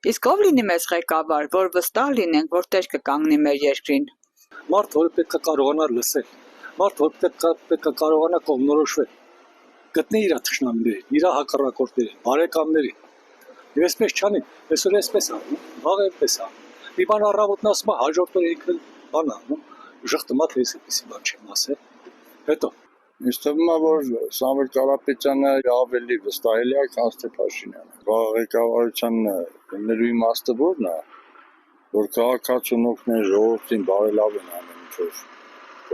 Իսկ ով լինի մեզ ղեկավար, որ վստահ լինենք, որ տեր կկանգնի մեր երկրին։ Մարդ, որը պետք է կարողանա լսել, մարդ, որ պետք է կարողանա կողմնորոշվել, գտնի իր թշնամիներին, իր հակառակորդներին, բարեկամներին։ Եվ այսպես չանի, այսօր այսպես անում, վաղ այսպես անում։ Մի բան առավոտն ասում է, հաջորդ օրը ինքը բան անում, ժխտումա թե այսպեսի բան չեմ ասել։ Հետո Ինձ թվում է, որ Սամվել Կարապետյանը ավելի վստահելի է, քան թե Փաշինյանը։ Ղեկավարության նելու իմաստը ո՞րն է, որ քաղաքացիությունն ժողովրդին բարելավեն ամեն ինչով։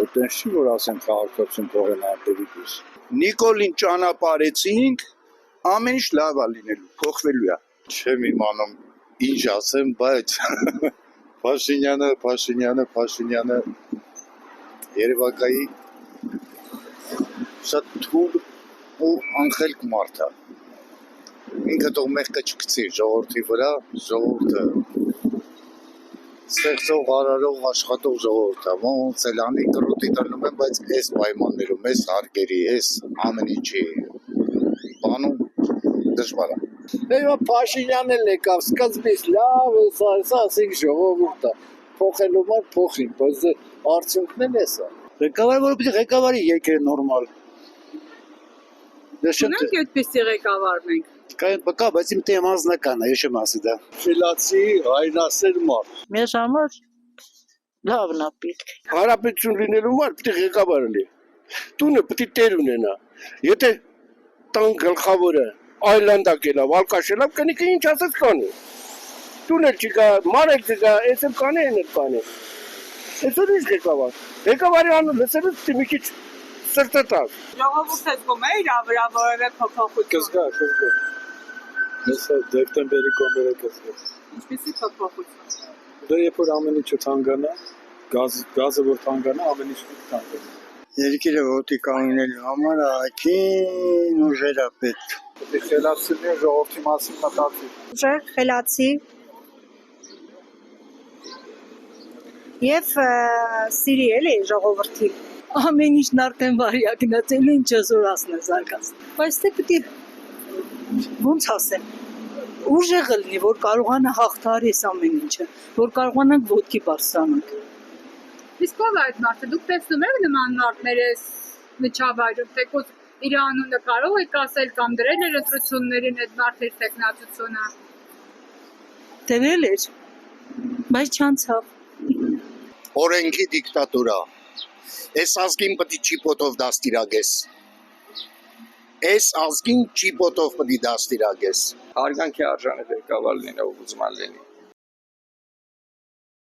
Այդտեղ չի որ ասեն քաղաքացիություն թողեն արտերիկուս։ Նիկոլին ճանապարհեցինք, ամեն ինչ լավ է լինելու, փոխվելու է։ Չեմ իմանում ինչ ասեմ, բայց Փաշինյանը Երևակայի շատ թույլ ու անխելք մարդ է։ Ինքը թող մեղքը չգցի ժողովրդի վրա, ժողովուրդը ստեղծող, արարող, աշխատող ժողովուրդ է, ոնց էլ անի կրոտի տնում են, բայց այս պայմաններում, այս հարկերի, այս ամեն ինչի բանում դժվար է։ Դե Փաշինյանն էլ եկավ, սկզբից լավ է, ասենք ժողովուրդ է, փոխելու մար փոխին, բայց արդյունքն էլ էս է։ Ղեկավարը, որը պիտի ղեկավարի երկրը նորմալ։ Ունենք այդպիսի ղեկավար մենք։ Կա, բայց իմ թեմ անձնական է, ես չեմ ասի դա։ Խելացի, հայնասեր մարդ։ Մեզ համար լավն է պետք։ Հարաբերություն լինելու մար պիտի ղեկավարը լինի։ Տունը պիտի տեր ունենա։ Եթե տան գլխավորը այլանդակ էլա, վալկաշելա, կնիկը ինչ ասած կանի։ Տուն էլ չկա, մար էլ չկա, այս էլ կանի, այն էլ կանի։ Այսօր ինչ ղեկավար։ Ղեկավարի անունը լսելուց պիտի մի քիչ սրտը տաս։ Ժողովուրդը զգում է իր վրա որևէ փոփոխություն։ կզգա։ Հեսա դեկտեմբերի կոմերը կզգա։ Ինչպիսի փոփոխություն։ Դե երբ որ ամեն ինչը թանկանա, գազը որ թանկանա, ամեն ինչը թանկանա։ Երկիրը ոտի կանգնելու համար ակին ուժեր է պետք։ Պետք է խելացի ժողովրդի մասին մտածի։ Ուժեղ, խելացի եւ սիրի էլի ժողովրդին։ Ամեն ինչն արդեն վարյակնացել ինչ զորացն է զարգացել։ Բայց դե պիտի ոնց ասեմ, ուժեղը լինի, որ կարողանա հաղթահարի այս ամեն ինչը, որ կարողանանք ոտքի բարձրանանք։ Իսկ ով է այդ մարդը, դուք տեսնում եք նման մարդներ այս միջավայրում, թեկուզ իր անունը կարող եք ասել կամ դրել էր ընտրություններին այդ մարդերի տեխնացությունը։ Դրել էր, բայց չանցավ։ Օրենքի դիկտատուրա։ Այս ազգին պետք է ճիպոտով դաստիարակես։ Այս ազգին ճիպոտով պետք է դաստիարակես։ Հարգանքի արժանի ղեկավար լինի, ով ուզում լինի։